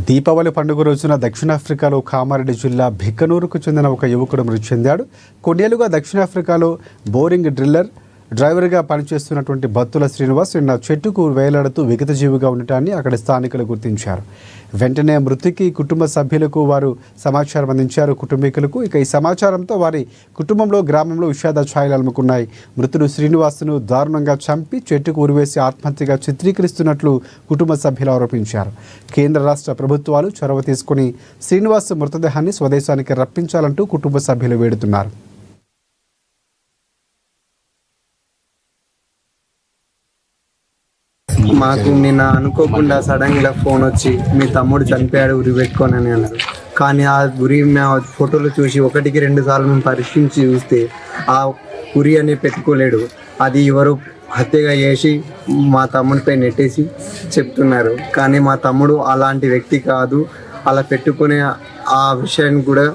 దీపావళి పండుగ రోజున దక్షిణాఫ్రికాలో కామారెడ్డి జిల్లా భిక్కనూరుకు చెందిన ఒక యువకుడు మృతి చెందాడు. కొన్నేళ్లుగా దక్షిణాఫ్రికాలో బోరింగ్ డ్రైవర్గా పనిచేస్తున్నటువంటి బత్తుల శ్రీనివాస్ నిన్న చెట్టుకు వేలాడుతూ విగతజీవిగా ఉండటాన్ని అక్కడి స్థానికులు గుర్తించారు. వెంటనే మృతికి కుటుంబ సభ్యులకు వారు సమాచారం అందించారు. కుటుంబీకులకు ఈ సమాచారంతో వారి కుటుంబంలో గ్రామంలో విషాద ఛాయలు అలుముకున్నాయి. మృతుడు శ్రీనివాస్ను దారుణంగా చంపి చెట్టుకు ఉరివేసి ఆత్మహత్యగా చిత్రీకరిస్తున్నట్లు కుటుంబ సభ్యులు ఆరోపించారు. కేంద్ర రాష్ట్ర ప్రభుత్వాలు చొరవ తీసుకుని శ్రీనివాస్ మృతదేహాన్ని స్వదేశానికి రప్పించాలంటూ కుటుంబ సభ్యులు వేడుతున్నారు. మాకు నిన్న అనుకోకుండా సడన్గా ఫోన్ వచ్చి మీ తమ్ముడు చనిపోయాడు ఉరి పెట్టుకొని అని అన్నారు. కానీ ఆ ఉరి మేము ఫోటోలు చూసి 1-2 సార్లు మేము పరీక్షించి చూస్తే ఆ ఉరి అని పెట్టుకోలేడు. అది ఎవరు హత్యగా చేసి మా తమ్ముడిపై నెట్టేసి చెప్తున్నారు. కానీ మా తమ్ముడు అలాంటి వ్యక్తి కాదు. అలా పెట్టుకునే ఆ విషయాన్ని కూడా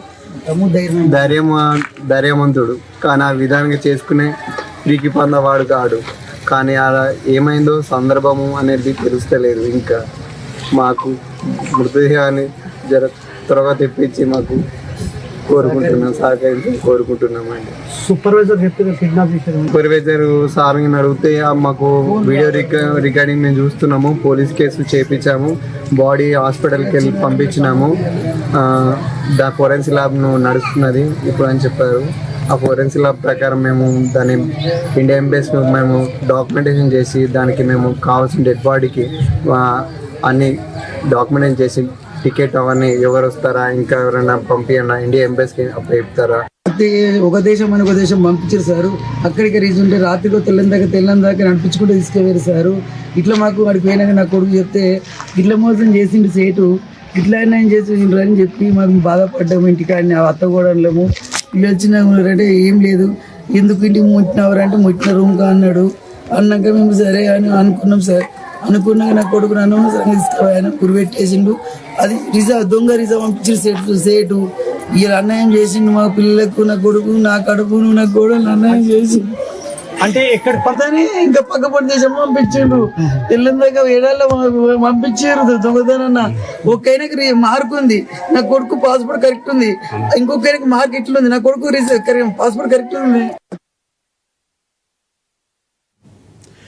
ధైర్యవంతుడు. కానీ ఆ విధానంగా చేసుకునే పీకి పొందవాడు కాడు. కానీ అలా ఏమైందో సందర్భము అనేది తెలుస్తలేదు. ఇంకా మాకు మృతదేహాన్ని త్వరగా తెప్పించి మాకు కోరుకుంటున్నామండి. సూపర్వైజర్ సార్ని అడిగితే మాకు వీడియో రికార్డింగ్ మేము చూస్తున్నాము, పోలీస్ కేసు చేపించాము, బాడీ హాస్పిటల్కి వెళ్ళి పంపించినాము, ఫోరెన్సిక్ ల్యాబ్ నడుస్తున్నది ఇప్పుడు అని చెప్పారు. ఆ ఫోరెన్సిక్ ల్యాబ్ ప్రకారం మేము దాన్ని ఇండియా ఎంబసీ మేము డాక్యుమెంటేషన్ చేసి దానికి మేము కావాల్సిన డెడ్ బాడీకి అన్ని డాక్యుమెంటేషన్ చేసి టికెట్ అవన్నీ ఎవరు వస్తారా ఇంకా ఎవరైనా పంపియన్నా ఇండియా ఎంబసీకి అప్పుడు చెప్తారా. ఒక దేశం అని ఒక దేశం పంపించారు సారు. అక్కడికి రీజన్ ఉంటే రాత్రిలో తెల్లని దాకా నడిపించుకుంటూ తీసుకెళ్ళారు సారు. ఇట్లా మాకు వాడికి పోయినాక నా కొడుకు చెప్తే ఇట్లా మోసం చేసిండు సేటు, ఇట్లా అయినా ఏం చేసిండ్రు అని చెప్పి మాకు బాధపడ్డాము. ఇంటికాడిని అత్త కూడా లేము. ఇల్లు వచ్చినారంటే ఏం లేదు, ఎందుకు ఇంటికి ముట్టినవారంటే ముట్టిన రూమ్ కా అన్నాడు. అన్నాక మేము సరే అని అనుకున్నాం సార్. అనుకున్నాక నా కొడుకు అనవసరంగా తీసుకుపోయాను, గురిపెట్టేసిండు. అది దొంగ రిజా పంపించిన సేటు ఇలా అన్యాయం చేసిండు మా పిల్లలకు. నా కొడుకు నా కడుపును నా కూడా అన్యాయం చేసిండు. అంటే ఎక్కడ పడతానే ఇంకా పక్క ప్రదేశం పంపించిండు. తెల్లందాక ఏడాల్లో పంపించారు దొంగతనన్న. ఒక్కైనాకి మార్క్ ఉంది, నా కొడుకు పాస్పోర్ట్ కరెక్ట్ ఉంది, ఇంకొక మార్క్ ఇట్లుంది, నా కొడుకు పాస్పోర్ట్ కరెక్ట్ ఉంది.